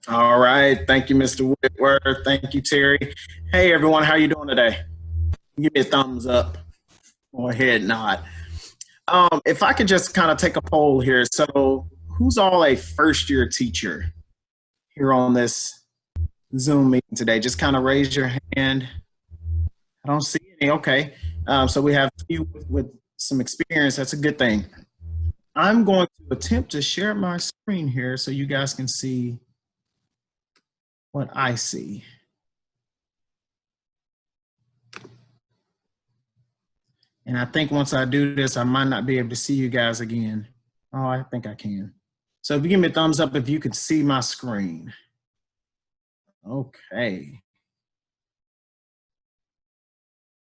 All right. Thank you, Mr. Whitworth. Thank you, Terry. Hey, everyone. How you doing today? Give me a thumbs up or a head nod. If I could just kind of take a poll here. So, who's all a first year teacher here on this Zoom meeting today? Just kind of raise your hand. I don't see any. Okay. So, we have a few with some experience. That's a good thing. I'm going to attempt to share my screen here so you guys can see what I see. And I think once I do this, I might not be able to see you guys again. Oh, I think I can. So if you give me a thumbs up if you can see my screen. Okay.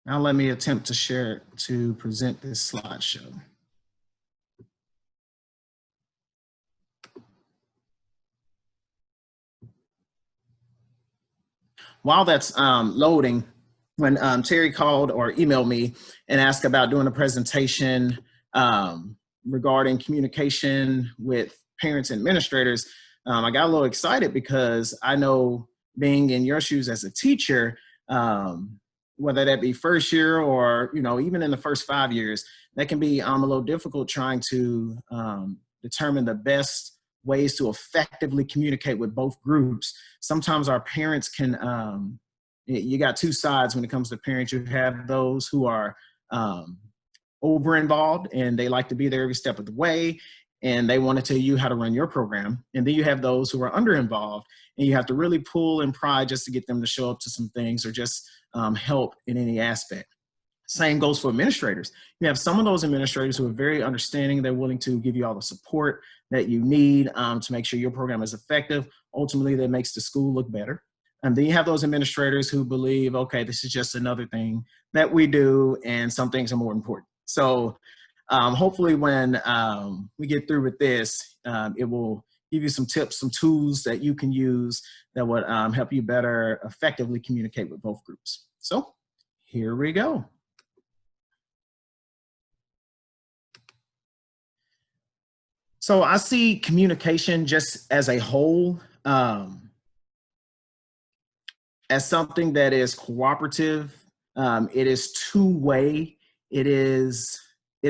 Now let me attempt to share it to present this slideshow. While that's loading, when Terry called or emailed me and asked about doing a presentation regarding communication with parents and administrators, I got a little excited because I know being in your shoes as a teacher, whether that be first year or even in the first 5 years, that can be a little difficult trying to determine the best ways to effectively communicate with both groups. Sometimes our parents can, you got two sides when it comes to parents. You have those who are over involved and they like to be there every step of the way and they want to tell you how to run your program. And then you have those who are under involved and you have to really pull and pry just to get them to show up to some things or just help in any aspect. Same goes for administrators. You have some of those administrators who are very understanding. They're willing to give you all the support that you need to make sure your program is effective. Ultimately, that makes the school look better. And then you have those administrators who believe, okay, this is just another thing that we do and some things are more important. So hopefully when we get through with this, it will give you some tips, some tools that you can use that would help you better effectively communicate with both groups. So here we go. So I see communication just as a whole as something that is cooperative. It is two-way. It is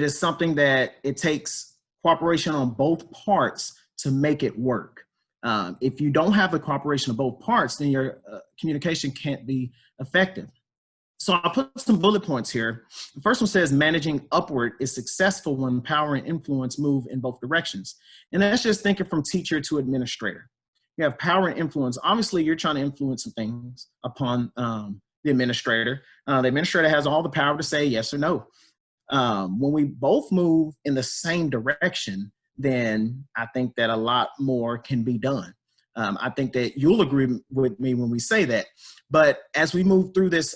something that it takes cooperation on both parts to make it work. If you don't have the cooperation of both parts, then your communication can't be effective. So I'll put some bullet points here. The first one says managing upward is successful when power and influence move in both directions. And that's just thinking from teacher to administrator. You have power and influence. Obviously, you're trying to influence some things upon the administrator. The administrator has all the power to say yes or no. When we both move in the same direction, then I think that a lot more can be done. I think that you'll agree with me when we say that. But as we move through this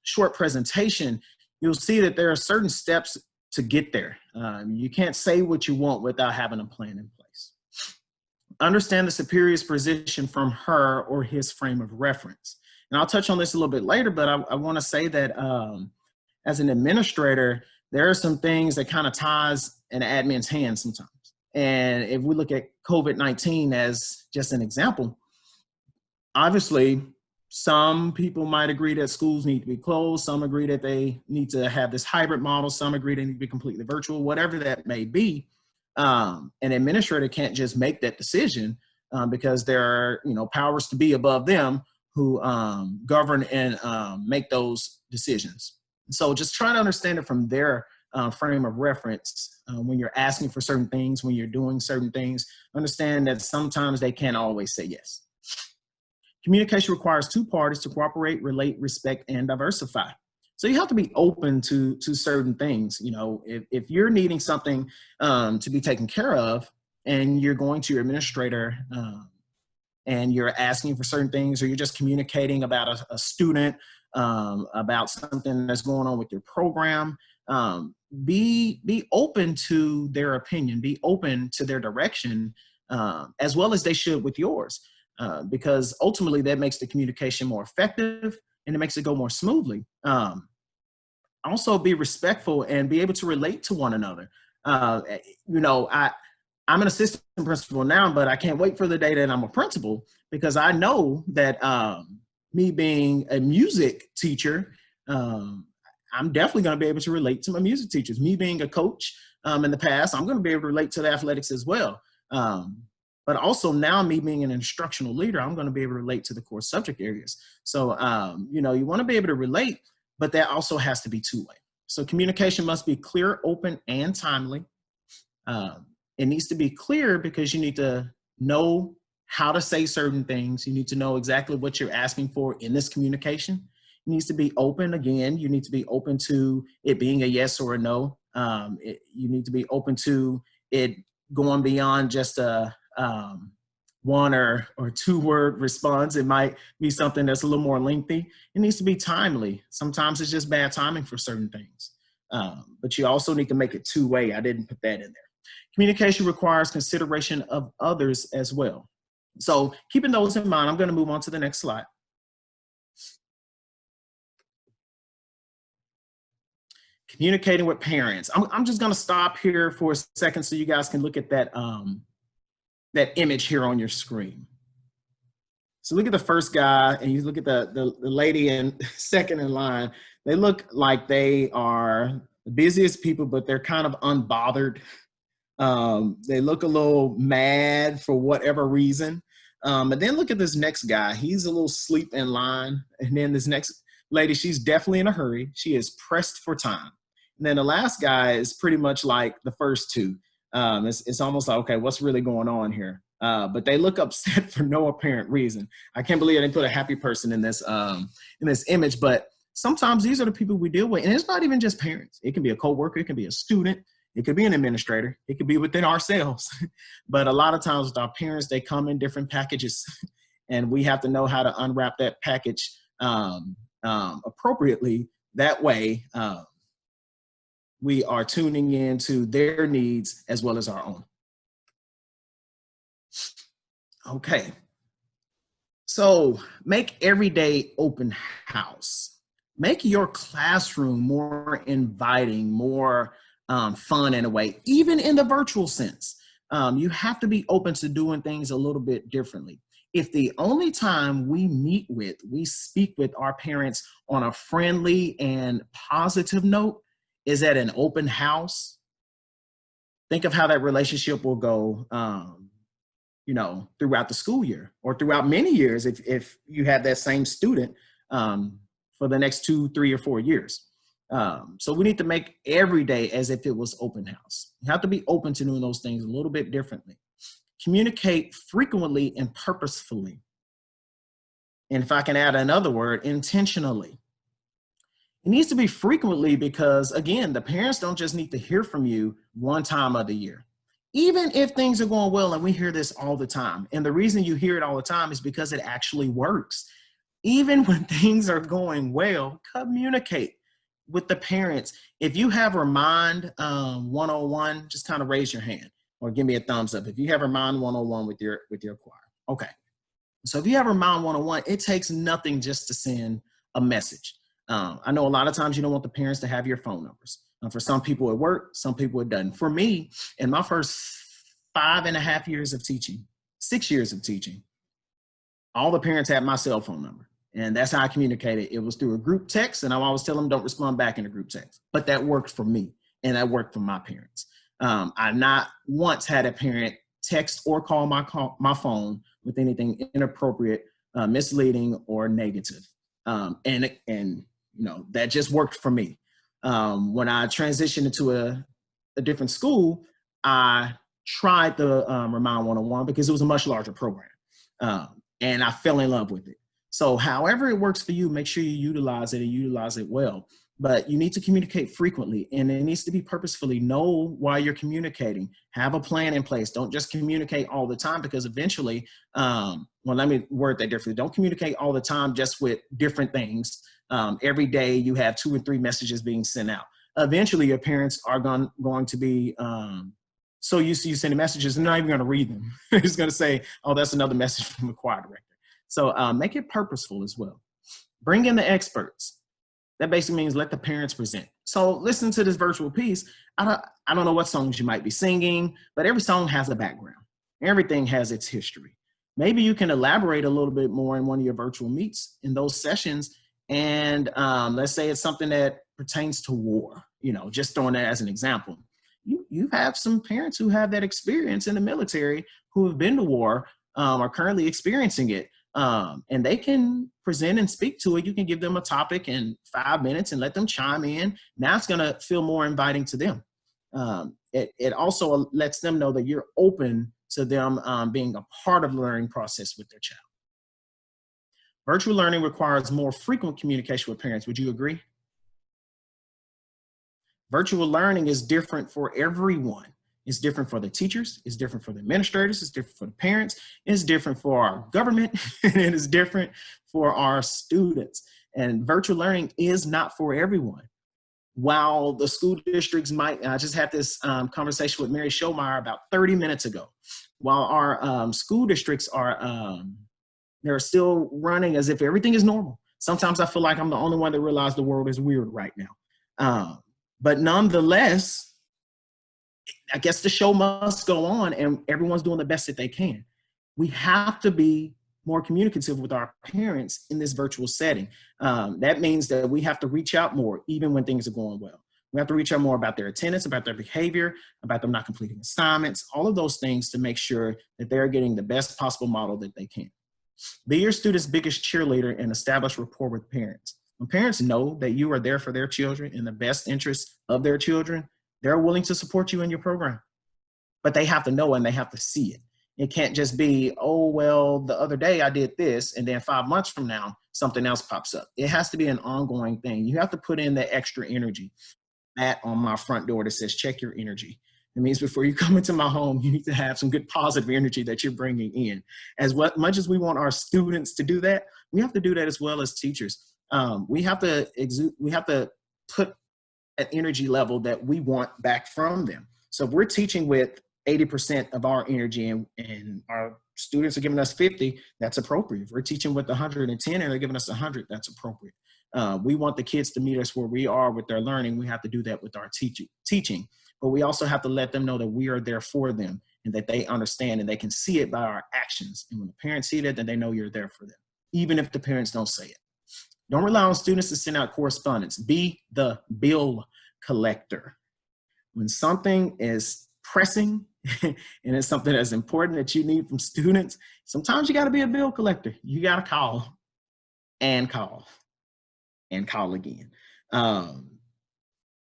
short presentation, you'll see that there are certain steps to get there. You can't say what you want without having a plan in place. Understand the superior's position from her or his frame of reference. And I'll touch on this a little bit later, but I want to say that as an administrator, there are some things that kind of ties an admin's hands sometimes. And if we look at COVID-19 as just an example, obviously, some people might agree that schools need to be closed. Some agree that they need to have this hybrid model. Some agree they need to be completely virtual, whatever that may be. An administrator can't just make that decision because there are, powers to be above them who govern and make those decisions. So just trying to understand it from their frame of reference when you're asking for certain things, when you're doing certain things, understand that sometimes they can't always say yes. Communication requires two parties to cooperate, relate, respect, and diversify. So you have to be open to certain things. If you're needing something to be taken care of and you're going to your administrator and you're asking for certain things, or you're just communicating about a student, about something that's going on with your program, be open to their opinion, be open to their direction, as well as they should with yours. Because ultimately that makes the communication more effective and it makes it go more smoothly. Also be respectful and be able to relate to one another. I'm an assistant principal now, but I can't wait for the day that I'm a principal, because I know that me being a music teacher, I'm definitely going to be able to relate to my music teachers. Me being a coach in the past, I'm going to be able to relate to the athletics as well. But also now, me being an instructional leader, I'm going to be able to relate to the core subject areas. So, you know, you want to be able to relate, but that also has to be two-way. So communication must be clear, open, and timely. It needs to be clear because you need to know how to say certain things. You need to know exactly what you're asking for in this communication. It needs to be open. Again, you need to be open to it being a yes or a no. You need to be open to it going beyond just a one or two word response. It might be something that's a little more lengthy. It needs to be timely. Sometimes it's just bad timing for certain things. But you also need to make it two-way. I didn't put that in there. Communication requires consideration of others as well. So keeping those in mind, I'm going to move on to the next slide. Communicating with parents. I'm just going to stop here for a second so you guys can look at that, that image here on your screen. So look at the first guy, and you look at the lady in second in line. They look like they are the busiest people, but they're kind of unbothered. They look a little mad for whatever reason. And then look at this next guy. He's a little sleep in line. And then this next lady, she's definitely in a hurry. She is pressed for time. And then the last guy is pretty much like the first two. It's almost like, okay, what's really going on here? But they look upset for no apparent reason. I can't believe they put a happy person in this image, but sometimes these are the people we deal with. And it's not even just parents. It can be a coworker. It can be a student. It could be an administrator. It could be within ourselves. But a lot of times with our parents, they come in different packages, and we have to know how to unwrap that package appropriately. That way, we are tuning into their needs as well as our own. Okay. So make every day open house. Make your classroom more inviting, more fun in a way, even in the virtual sense. You have to be open to doing things a little bit differently. If the only time we speak with our parents on a friendly and positive note is at an open house, think of how that relationship will go, you know, throughout the school year or throughout many years if you have that same student for the next 2, 3, or 4 years. So we need to make every day as if it was open house. You have to be open to doing those things a little bit differently. Communicate frequently and purposefully. And if I can add another word, intentionally. It needs to be frequently because, again, the parents don't just need to hear from you one time of the year. Even if things are going well, and we hear this all the time. And the reason you hear it all the time is because it actually works. Even when things are going well, communicate with the parents. If you have Remind 101, just kind of raise your hand or give me a thumbs up. If you have Remind 101 with your choir. Okay. So if you have Remind 101, it takes nothing just to send a message. I know a lot of times you don't want the parents to have your phone numbers. For some people it works, some people it doesn't. For me, in my first 5.5 years of teaching, 6 years of teaching, all the parents had my cell phone number. And that's how I communicated. It was through a group text, and I always tell them don't respond back in a group text. But that worked for me, and that worked for my parents. I not once had a parent text or call my phone with anything inappropriate, misleading, or negative. And you know, that just worked for me. When I transitioned into a different school, I tried the Remind 101 because it was a much larger program. And I fell in love with it. So however it works for you, make sure you utilize it and utilize it well. But you need to communicate frequently, and it needs to be purposefully. Know why you're communicating. Have a plan in place. Don't just communicate all the time, because eventually, well, let me word that differently. Don't communicate all the time just with different things. Every day you have 2 or 3 messages being sent out. Eventually your parents are going to be so used to you sending messages, they're not even going to read them. They're just going to say, oh, that's another message from the choir director. So make it purposeful as well. Bring in the experts. That basically means let the parents present. So listen to this virtual piece. I don't know what songs you might be singing, but every song has a background. Everything has its history. Maybe you can elaborate a little bit more in one of your virtual meets in those sessions. And let's say it's something that pertains to war, you know, just throwing that as an example. You have some parents who have that experience in the military who have been to war, are currently experiencing it. And they can present and speak to it. You can give them a topic in 5 minutes and let them chime in. Now it's gonna feel more inviting to them. It also lets them know that you're open to them being a part of the learning process with their child. Virtual learning requires more frequent communication with parents. Would you agree? Virtual learning is different for everyone. It's different for the teachers, it's different for the administrators, it's different for the parents, it's different for our government, and it is different for our students. And virtual learning is not for everyone. While the school districts might, I just had this conversation with Mary Schomeyer about 30 minutes ago. While our school districts are, they're still running as if everything is normal. Sometimes I feel like I'm the only one that realized the world is weird right now. But nonetheless, I guess the show must go on and everyone's doing the best that they can. We have to be more communicative with our parents in this virtual setting. That means that we have to reach out more, even when things are going well. We have to reach out more about their attendance, about their behavior, about them not completing assignments, all of those things to make sure that they're getting the best possible model that they can. Be your student's biggest cheerleader and establish rapport with parents. When parents know that you are there for their children in the best interest of their children, they're willing to support you in your program. But they have to know and they have to see it. It can't just be, oh, well, the other day I did this, and then 5 months from now, something else pops up. It has to be an ongoing thing. You have to put in the extra energy. That on my front door that says, check your energy. It means before you come into my home, you need to have some good positive energy that you're bringing in. As much as we want our students to do that, we have to do that as well as teachers. We have to put an energy level that we want back from them. So if we're teaching with 80% of our energy and our students are giving us 50, that's appropriate. If we're teaching with 110 and they're giving us 100, that's appropriate. We want the kids to meet us where we are with their learning. We have to do that with our teaching, but we also have to let them know that we are there for them and that they understand and they can see it by our actions. And when the parents see that, then they know you're there for them, even if the parents don't say it. Don't rely on students to send out correspondence. Be the bill collector. When something is pressing and it's something that's important that you need from students, sometimes you got to be a bill collector. You got to call and call and call again.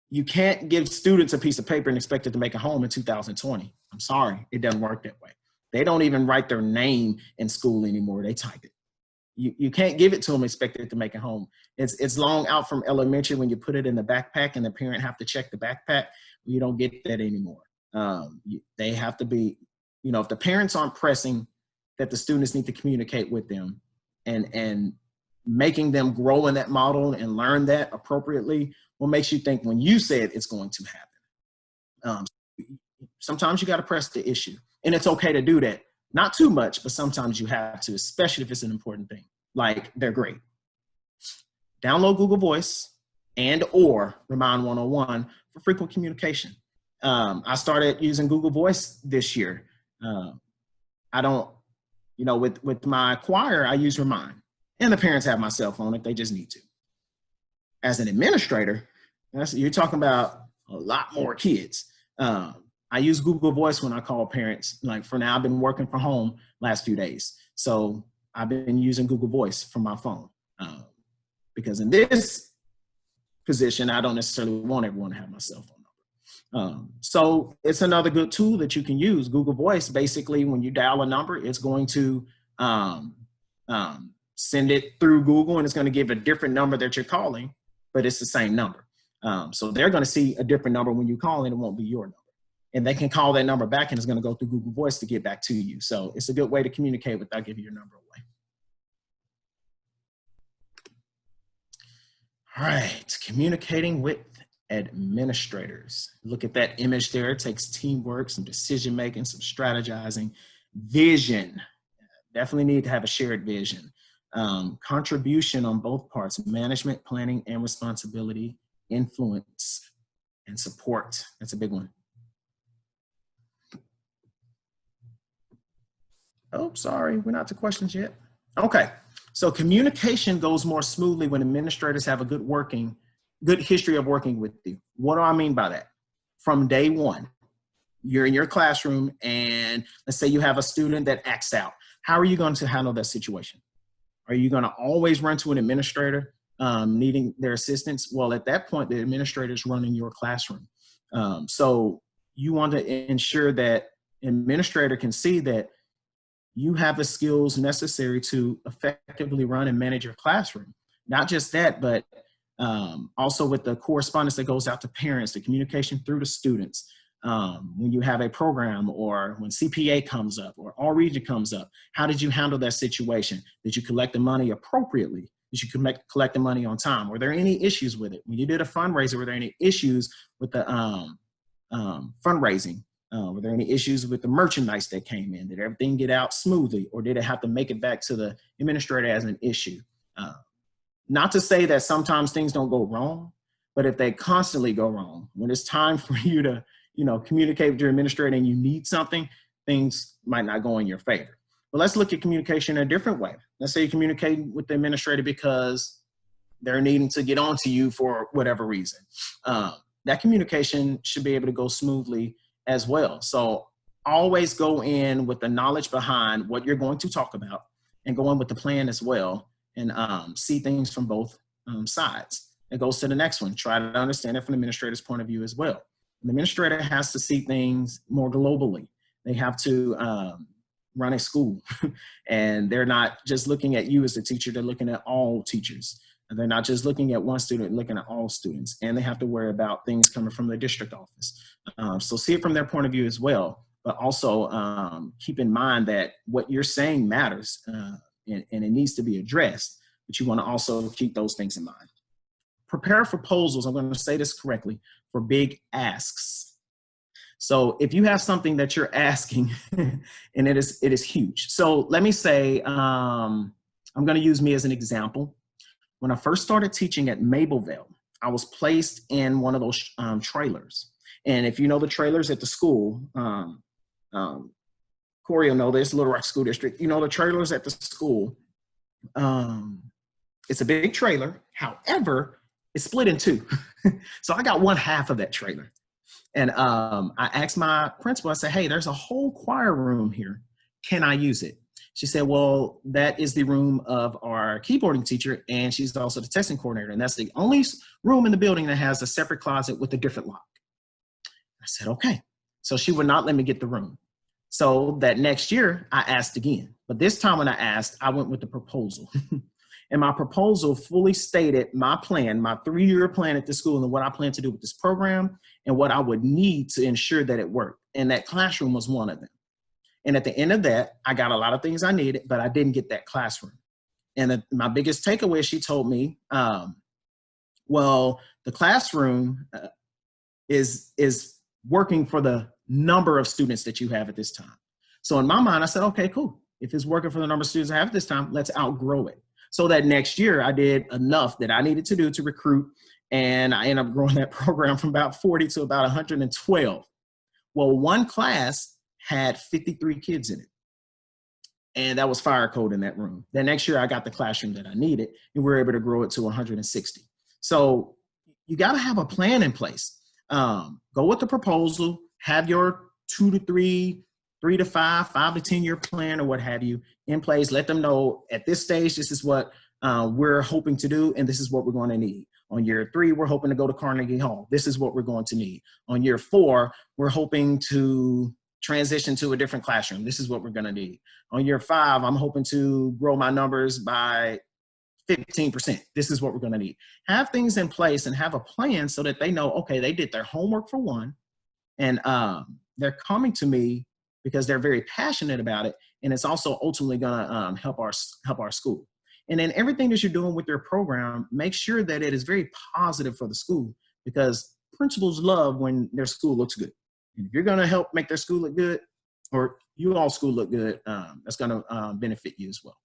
You can't give students a piece of paper and expect it to make it home in 2020. I'm sorry, it doesn't work that way. They don't even write their name in school anymore. They type it. You can't give it to them, expect it to make it home. It's long out from elementary when you put it in the backpack and the parent have to check the backpack. You don't get that anymore. They have to be, you know, if the parents aren't pressing that the students need to communicate with them and making them grow in that model and learn that appropriately, what makes you think when you say it, it's going to happen? Sometimes you got to press the issue, and it's okay to do that. Not too much, but sometimes you have to, especially if it's an important thing, like they're great. Download Google Voice and or Remind 101 for frequent communication. I started using Google Voice this year. I don't, you know, with my choir, I use Remind. And the parents have my cell phone if they just need to. As an administrator, you're talking about a lot more kids. I use Google Voice when I call parents. Like for now, I've been working from home last few days. So I've been using Google Voice from my phone. Because in this position, I don't necessarily want everyone to have my cell phone number. So it's another good tool that you can use. Google Voice, basically, when you dial a number, it's going to send it through Google and it's going to give a different number that you're calling, but it's the same number. So they're going to see a different number when you call and it won't be your number. And they can call that number back and it's going to go through Google Voice to get back to you. So it's a good way to communicate without giving your number away. All right, communicating with administrators. Look at that image there. It takes teamwork, some decision making, some strategizing, vision. Definitely need to have a shared vision. contribution on both parts, management, planning, and responsibility, influence, and support. That's a big one. Oh, sorry, we're not to questions yet. Okay, so communication goes more smoothly when administrators have a good history of working with you. What do I mean by that? From day one, you're in your classroom and let's say you have a student that acts out. How are you going to handle that situation? Are you going to always run to an administrator needing their assistance? Well, at that point, the administrator is running your classroom. So you want to ensure that administrator can see that you have the skills necessary to effectively run and manage your classroom. Not just that, but also with the correspondence that goes out to parents, the communication through the students. When you have a program or when CPA comes up or All Region comes up, how did you handle that situation? Did you collect the money appropriately? Did you collect the money on time? Were there any issues with it? When you did a fundraiser, were there any issues with the fundraising? Were there any issues with the merchandise that came in? Did everything get out smoothly, or did it have to make it back to the administrator as an issue? Not to say that sometimes things don't go wrong, but if they constantly go wrong, when it's time for you to communicate with your administrator and you need something, things might not go in your favor. But let's look at communication in a different way. Let's say you communicate with the administrator because they're needing to get on to you for whatever reason. That communication should be able to go smoothly as well. So always go in with the knowledge behind what you're going to talk about and go in with the plan as well and see things from both sides. It goes to the next one. Try to understand it from the administrator's point of view as well. An administrator has to see things more globally. They have to run a school and they're not just looking at you as a teacher, they're looking at all teachers. And they're not just looking at one student, looking at all students, and they have to worry about things coming from the district office. So see it from their point of view as well, but also keep in mind that what you're saying matters and it needs to be addressed, but you want to also keep those things in mind. Prepare proposals, I'm going to say this correctly, for big asks. So if you have something that you're asking and it is huge. So let me say, I'm going to use me as an example. When I first started teaching at Mableville, I was placed in one of those trailers. And if you know the trailers at the school, Corey will know this, Little Rock School District, you know the trailers at the school, it's a big trailer. However, it's split in two. So I got one half of that trailer. And I asked my principal, I said, hey, there's a whole choir room here. Can I use it? She said, well, that is the room of our keyboarding teacher, and she's also the testing coordinator, and that's the only room in the building that has a separate closet with a different lock. I said, okay. So she would not let me get the room. So that next year, I asked again. But this time when I asked, I went with the proposal. And my proposal fully stated my plan, my 3-year plan at the school, and what I plan to do with this program, and what I would need to ensure that it worked. And that classroom was one of them. And at the end of that, I got a lot of things I needed, but I didn't get that classroom. And my biggest takeaway, she told me, well, the classroom is working for the number of students that you have at this time. So in my mind, I said, okay, cool. If it's working for the number of students I have at this time, let's outgrow it. So that next year, I did enough that I needed to do to recruit, and I ended up growing that program from about 40 to about 112. Well, one class had 53 kids in it. And that was fire code in that room. Then next year I got the classroom that I needed, and we were able to grow it to 160. So you got to have a plan in place. Go with the proposal, have your 2 to 3, 3 to 5, 5 to 10 year plan or what have you in place. Let them know at this stage, this is what we're hoping to do, and this is what we're going to need. On year 3, we're hoping to go to Carnegie Hall. This is what we're going to need. On year 4, we're hoping to transition to a different classroom. This is what we're going to need. On year 5, I'm hoping to grow my numbers by 15%. This is what we're going to need. Have things in place and have a plan so that they know, okay, they did their homework for one, and they're coming to me because they're very passionate about it, and it's also ultimately going to help our school. And then everything that you're doing with your program, make sure that it is very positive for the school, because principals love when their school looks good. And if you're going to help make their school look good, or you all school look good, that's going to benefit you as well.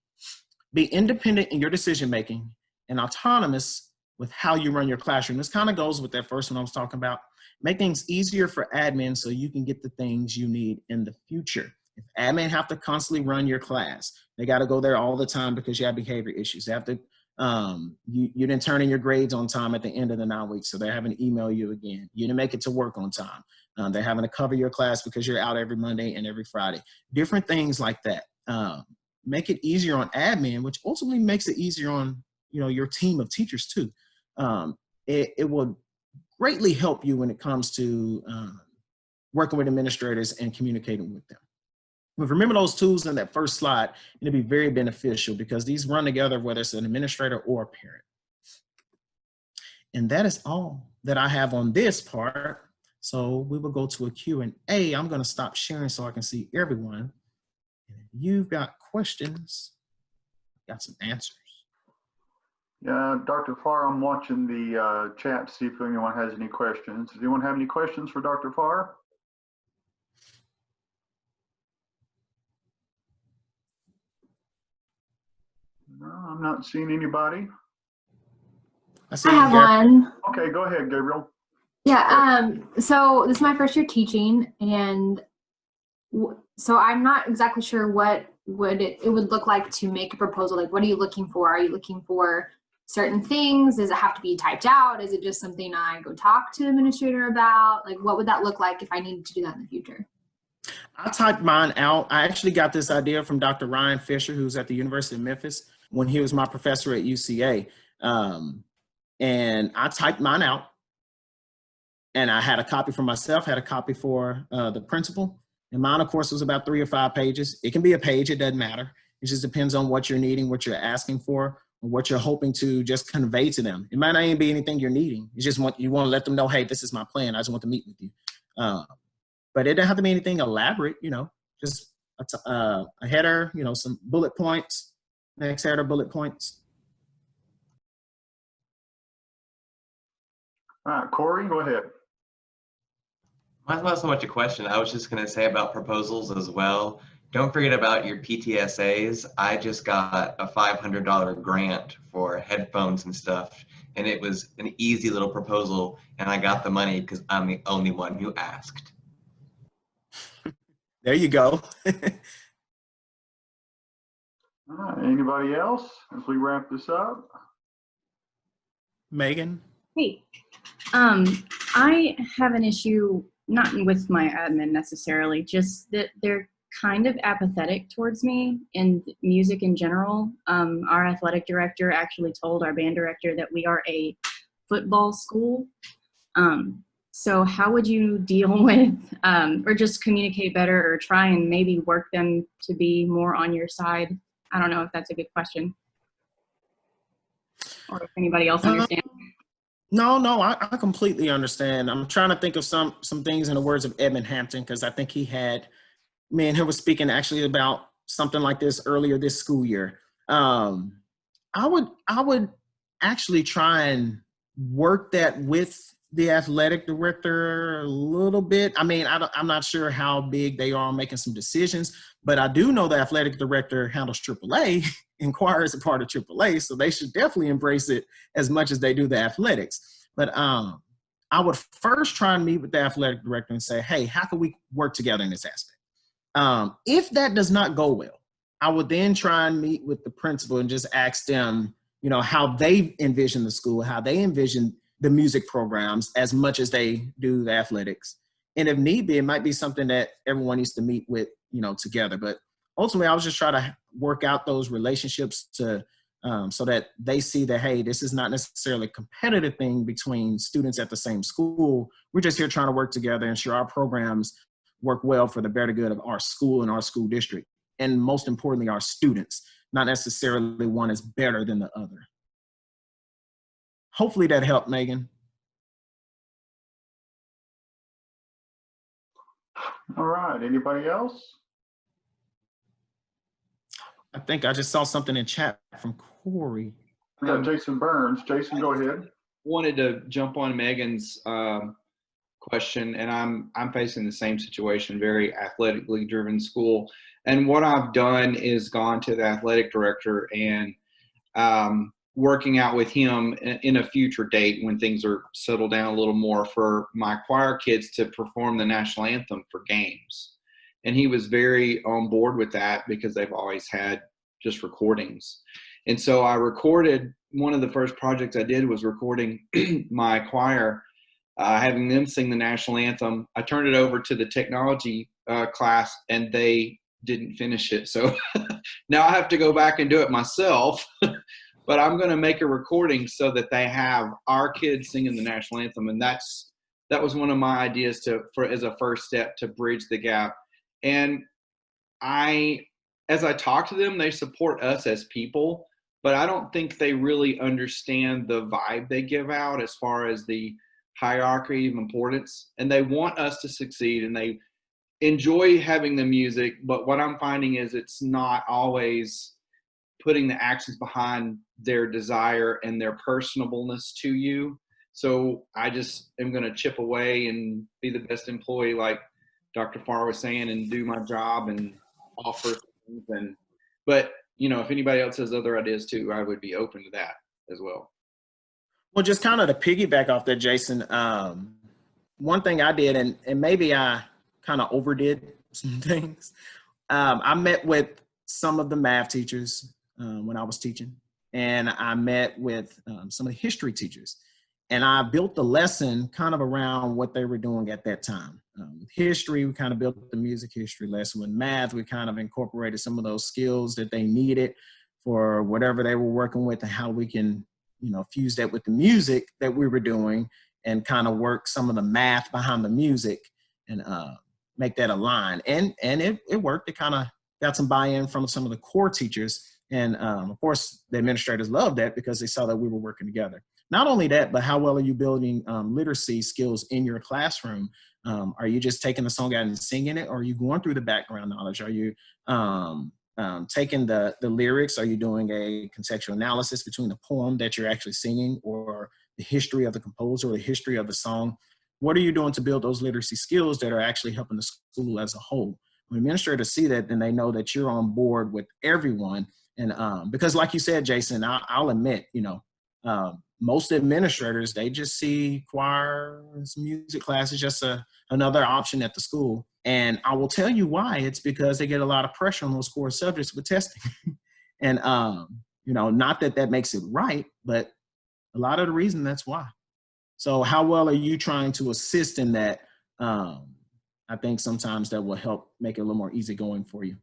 Be independent in your decision-making and autonomous with how you run your classroom. This kind of goes with that first one I was talking about. Make things easier for admin so you can get the things you need in the future. If admin have to constantly run your class, they got to go there all the time because you have behavior issues. They have to, you didn't turn in your grades on time at the end of the 9 weeks, so they're having to email you again. You didn't make it to work on time. They're having to cover your class because you're out every Monday and every Friday. Different things like that. Make it easier on admin, which ultimately makes it easier on your team of teachers too. It will greatly help you when it comes to working with administrators and communicating with them. But remember those tools in that first slide, it'll be very beneficial because these run together whether it's an administrator or a parent. And that is all that I have on this part. So we will go to a Q&A. I'm going to stop sharing so I can see everyone. And if you've got questions, got some answers. Yeah, Dr. Farr, I'm watching the chat to see if anyone has any questions. Does anyone have any questions for Dr. Farr? No, I'm not seeing anybody. I have one. Okay, go ahead, Gabriel. Yeah, so this is my first year teaching, and so I'm not exactly sure what it would look like to make a proposal. Like, what are you looking for? Are you looking for certain things? Does it have to be typed out? Is it just something I go talk to the administrator about? Like, what would that look like if I needed to do that in the future? I typed mine out. I actually got this idea from Dr. Ryan Fisher, who's at the University of Memphis, when he was my professor at UCA. And I typed mine out. And I had a copy for myself, had a copy for the principal. And mine, of course, was about 3 or 5 pages. It can be a page, it doesn't matter. It just depends on what you're needing, what you're asking for, or what you're hoping to just convey to them. It might not even be anything you're needing. It's just you want to let them know, hey, this is my plan. I just want to meet with you. But it doesn't have to be anything elaborate, just a header, some bullet points, next header, bullet points. All right, Corey, go ahead. Mine's not so much a question. I was just going to say about proposals as well. Don't forget about your PTSAs. I just got a $500 grant for headphones and stuff, and it was an easy little proposal, and I got the money because I'm the only one who asked. There you go. All right, anybody else as we wrap this up? Megan? Hey, I have an issue, not with my admin necessarily, just that they're kind of apathetic towards me and music in general. Our athletic director actually told our band director that we are a football school. So how would you deal with, or just communicate better or try and maybe work them to be more on your side? I don't know if that's a good question. Or if anybody else understands. No, I completely understand. I'm trying to think of some things in the words of Edmund Hampton, because I think me and him was speaking actually about something like this earlier this school year. I would actually try and work that with the athletic director a little bit. I mean, I'm not sure how big they are on making some decisions, but I do know the athletic director handles AAA, and choir is a part of AAA, so they should definitely embrace it as much as they do the athletics. But I would first try and meet with the athletic director and say, hey, how can we work together in this aspect? If that does not go well, I would then try and meet with the principal and just ask them, how they envision the school, how they envision the music programs as much as they do the athletics. And if need be, it might be something that everyone needs to meet with, together. But ultimately, I was just trying to work out those relationships so that they see that, hey, this is not necessarily a competitive thing between students at the same school. We're just here trying to work together and ensure our programs work well for the better good of our school and our school district. And most importantly, our students, not necessarily one is better than the other. Hopefully that helped, Megan. All right, anybody else? I think I just saw something in chat from Corey. We got Jason Burns. Jason, go ahead. Wanted to jump on Megan's question, and I'm facing the same situation, very athletically driven school. And what I've done is gone to the athletic director and working out with him in a future date when things are settled down a little more for my choir kids to perform the national anthem for games. And he was very on board with that because they've always had just recordings. And so I recorded, one of the first projects I did was recording my choir, having them sing the national anthem. I turned it over to the technology class and they didn't finish it. So now I have to go back and do it myself. But I'm going to make a recording so that they have our kids singing the national anthem. And that was one of my ideas as a first step to bridge the gap. And as I talk to them, they support us as people, but I don't think they really understand the vibe they give out as far as the hierarchy of importance. And they want us to succeed and they enjoy having the music. But what I'm finding is it's not always putting the actions behind their desire and their personableness to you. So I just am going to chip away and be the best employee, like Dr. Farr was saying, and do my job and offer things. But if anybody else has other ideas too, I would be open to that as well. Well, just kind of to piggyback off that, Jason, one thing I did, and maybe I kind of overdid some things. I met with some of the math teachers when I was teaching, and I met with some of the history teachers, and I built the lesson kind of around what they were doing at that time. History, we kind of built the music history lesson. With math, we kind of incorporated some of those skills that they needed for whatever they were working with and how we can, fuse that with the music that we were doing and kind of work some of the math behind the music and make that align. And it worked. It kind of got some buy-in from some of the core teachers. And of course, the administrators loved that because they saw that we were working together. Not only that, but how well are you building literacy skills in your classroom? Are you just taking the song out and singing it? Or are you going through the background knowledge? Are you taking the lyrics? Are you doing a contextual analysis between the poem that you're actually singing or the history of the composer or the history of the song? What are you doing to build those literacy skills that are actually helping the school as a whole? When administrators see that, then they know that you're on board with everyone. And because like you said, Jason, I'll admit, most administrators, they just see choir and music class as just another option at the school. And I will tell you why. It's because they get a lot of pressure on those core subjects with testing. And, not that makes it right, but a lot of the reason that's why. So how well are you trying to assist in that? I think sometimes that will help make it a little more easygoing for you.